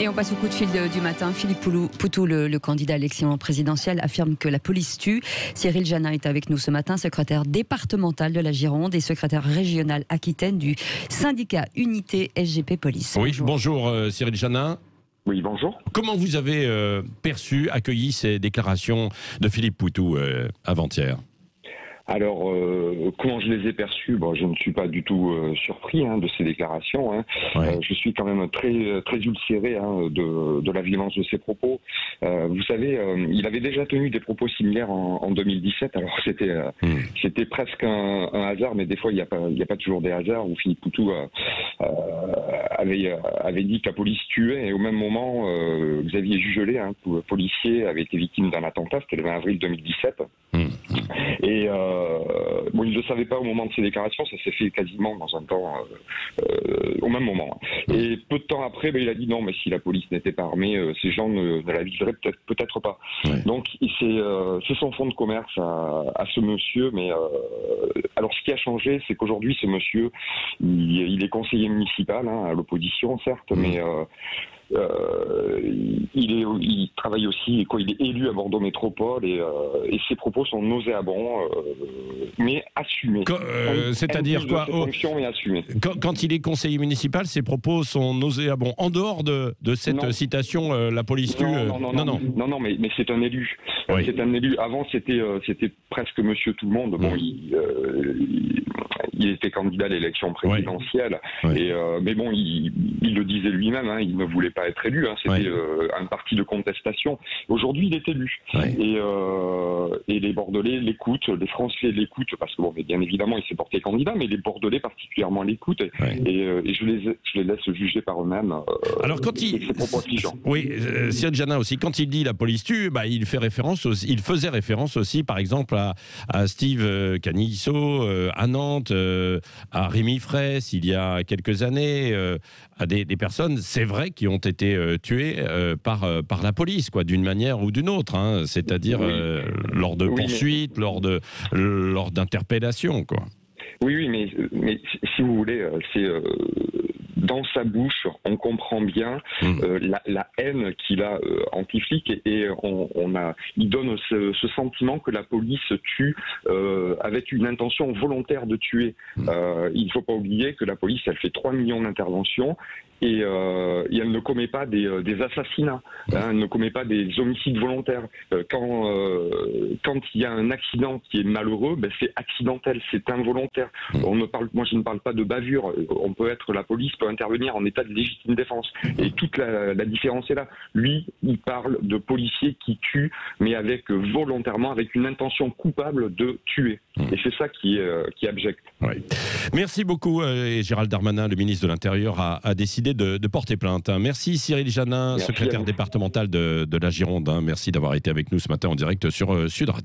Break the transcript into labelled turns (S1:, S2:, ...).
S1: Et on passe au coup de fil du matin. Philippe Poutou, le candidat à l'élection présidentielle, affirme que la police tue. Cyril Janin est avec nous ce matin, secrétaire départemental de la Gironde et secrétaire régional Aquitaine du syndicat Unité SGP Police.
S2: Oui, bonjour Cyril Janin.
S3: Oui, bonjour.
S2: Comment vous avez accueilli ces déclarations de Philippe Poutou avant-hier ?
S3: Alors, comment je les ai perçus, je ne suis pas du tout surpris de ces déclarations.
S2: Ouais.
S3: Je suis quand même très ulcéré de la violence de ses propos. Vous savez, il avait déjà tenu des propos similaires en 2017. Alors c'était presque un hasard, mais des fois il n'y a pas toujours des hasards. Où Philippe Poutou avait dit que la police tuait, et au même moment, Xavier Jugelet, policier, avait été victime d'un attentat. C'était le 20 avril 2017. Et il ne le savait pas au moment de ses déclarations, ça s'est fait quasiment dans un temps au même moment. Et peu de temps après, il a dit non, mais si la police n'était pas armée, ces gens ne la viseraient peut-être pas. Ouais. Donc c'est son fonds de commerce à ce monsieur. Mais alors ce qui a changé, c'est qu'aujourd'hui ce monsieur, il est conseiller municipal à l'opposition certes, mais il travaille aussi, il est élu à Bordeaux Métropole, et ses propos sont nauséabonds, mais assumés.
S2: C'est-à-dire quoi
S3: quand
S2: il est conseiller municipal, ses propos sont nauséabonds. En dehors de cette citation, la police tue.
S3: Non, mais c'est un élu.
S2: Oui.
S3: C'est un élu. Avant, c'était presque Monsieur Tout le Monde. Bon, il était candidat à l'élection présidentielle,
S2: oui.
S3: Mais bon, il le disait lui-même. Il ne voulait pas être élu. C'était un parti de contestation. Aujourd'hui, il est élu. Oui. Et les Bordelais l'écoutent, les Français l'écoutent, parce que bien évidemment, il s'est porté candidat, mais les Bordelais particulièrement l'écoutent. Et je les laisse juger par eux-mêmes.
S2: Alors quand
S3: ses propos affligeants.
S2: Oui, Cyril Janin aussi, quand il dit la police tue, il faisait référence aussi, par exemple, à Steve Canisso, à Nantes, à Rémi Fraisse, il y a quelques années, à des personnes, c'est vrai, qui ont été tuées par la police, d'une manière ou d'une autre, c'est-à-dire lors de poursuites, lors d'interpellations, quoi.
S3: Oui, mais si vous voulez, c'est dans sa bouche, on comprend bien la haine qu'il a anti-flic, et il donne ce sentiment que la police tue avec une intention volontaire de tuer. Il ne faut pas oublier que la police, elle fait 3 millions d'interventions, et elle ne commet pas des assassinats, elle ne commet pas des homicides volontaires. Quand il y a un accident qui est malheureux, c'est accidentel, c'est involontaire. Moi, je ne parle pas de bavure. La police peut intervenir en état de légitime défense. Et toute la différence est là. Lui, il parle de policiers qui tuent, mais volontairement, avec une intention coupable de tuer. Et c'est ça qui est abject.
S2: Oui. Merci beaucoup. Et Gérald Darmanin, le ministre de l'Intérieur, a décidé de porter plainte. Merci Cyril Janin, secrétaire départemental de la Gironde. Merci d'avoir été avec nous ce matin en direct sur Sud Radio.